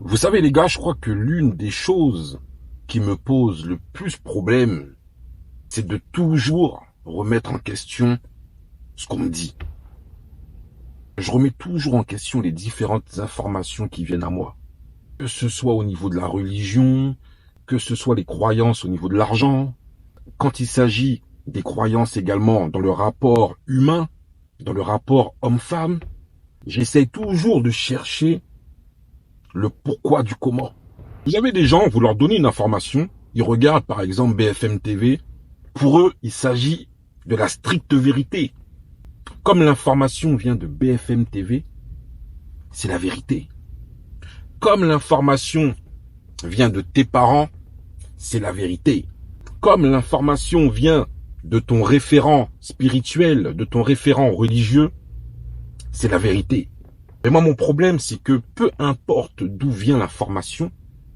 Vous savez les gars, je crois que l'une des choses qui me pose le plus problème, c'est de toujours remettre en question ce qu'on me dit. Je remets toujours en question les différentes informations qui viennent à moi. Que ce soit au niveau de la religion, que ce soit les croyances au niveau de l'argent. Quand il s'agit des croyances également dans le rapport humain, dans le rapport homme-femme, j'essaye toujours de chercher le pourquoi du comment. Vous avez des gens, vous leur donnez une information, ils regardent par exemple BFM TV, pour eux, il s'agit de la stricte vérité. Comme l'information vient de BFM TV, c'est la vérité. Comme l'information vient de tes parents, c'est la vérité. Comme l'information vient de ton référent spirituel, de ton référent religieux, c'est la vérité. Mais moi, mon problème, c'est que peu importe d'où vient l'information,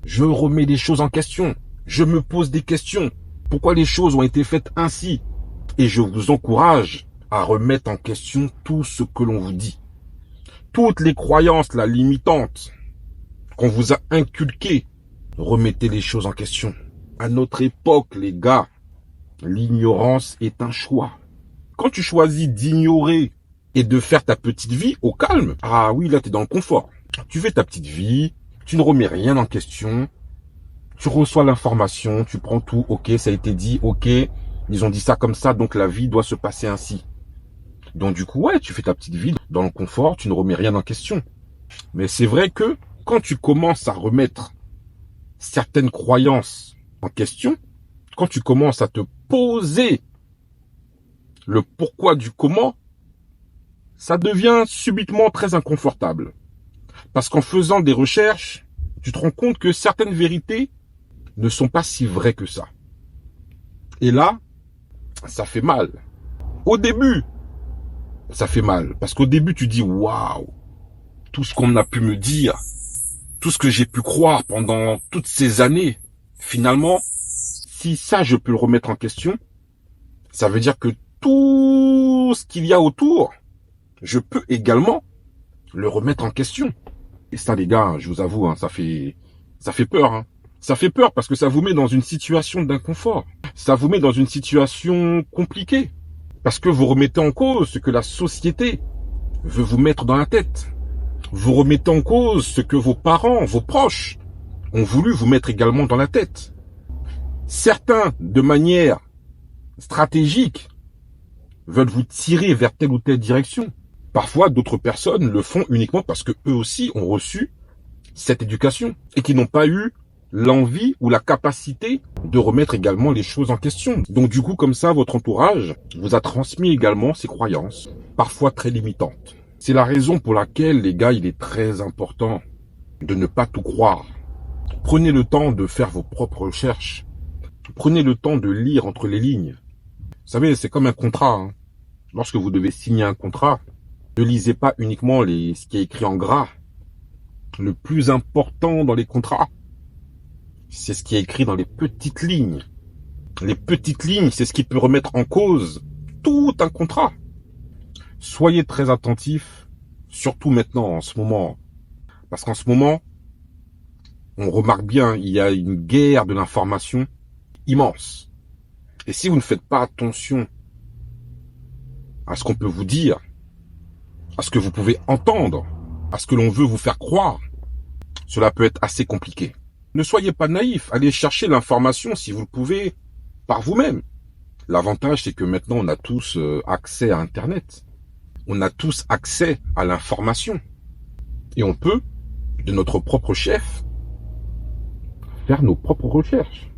je remets les choses en question. Je me pose des questions. Pourquoi les choses ont été faites ainsi? Et je vous encourage à remettre en question tout ce que l'on vous dit. Toutes les croyances limitantes qu'on vous a inculquées, remettez les choses en question. À notre époque, les gars, l'ignorance est un choix. Quand tu choisis d'ignorer et de faire ta petite vie au calme, ah oui, là, tu es dans le confort. Tu fais ta petite vie, tu ne remets rien en question, tu reçois l'information, tu prends tout, ok, ça a été dit, ok, ils ont dit ça comme ça, donc la vie doit se passer ainsi. Donc du coup, ouais, tu fais ta petite vie dans le confort, tu ne remets rien en question. Mais c'est vrai que quand tu commences à remettre certaines croyances en question, quand tu commences à te poser le pourquoi du comment, ça devient subitement très inconfortable. Parce qu'en faisant des recherches, tu te rends compte que certaines vérités ne sont pas si vraies que ça. Et là, ça fait mal. Au début, ça fait mal. Parce qu'au début, tu dis, waouh, tout ce qu'on a pu me dire, tout ce que j'ai pu croire pendant toutes ces années, finalement, si ça, je peux le remettre en question, ça veut dire que tout ce qu'il y a autour, je peux également le remettre en question. Et ça, les gars, je vous avoue, hein, ça fait peur. Hein. Ça fait peur parce que ça vous met dans une situation d'inconfort. Ça vous met dans une situation compliquée. Parce que vous remettez en cause ce que la société veut vous mettre dans la tête. Vous remettez en cause ce que vos parents, vos proches ont voulu vous mettre également dans la tête. Certains, de manière stratégique, veulent vous tirer vers telle ou telle direction. Parfois, d'autres personnes le font uniquement parce que eux aussi ont reçu cette éducation et qui n'ont pas eu l'envie ou la capacité de remettre également les choses en question. Donc du coup, comme ça, votre entourage vous a transmis également ces croyances, parfois très limitantes. C'est la raison pour laquelle, les gars, il est très important de ne pas tout croire. Prenez le temps de faire vos propres recherches. Prenez le temps de lire entre les lignes. Vous savez, c'est comme un contrat. Hein. Lorsque vous devez signer un contrat, ne lisez pas uniquement ce qui est écrit en gras. Le plus important dans les contrats, c'est ce qui est écrit dans les petites lignes. Les petites lignes, c'est ce qui peut remettre en cause tout un contrat. Soyez très attentifs, surtout maintenant, en ce moment. Parce qu'en ce moment, on remarque bien, il y a une guerre de l'information immense. Et si vous ne faites pas attention à ce qu'on peut vous dire, à ce que vous pouvez entendre, à ce que l'on veut vous faire croire, cela peut être assez compliqué. Ne soyez pas naïfs, allez chercher l'information si vous le pouvez par vous-même. L'avantage, c'est que maintenant, on a tous accès à Internet. On a tous accès à l'information. Et on peut, de notre propre chef, faire nos propres recherches.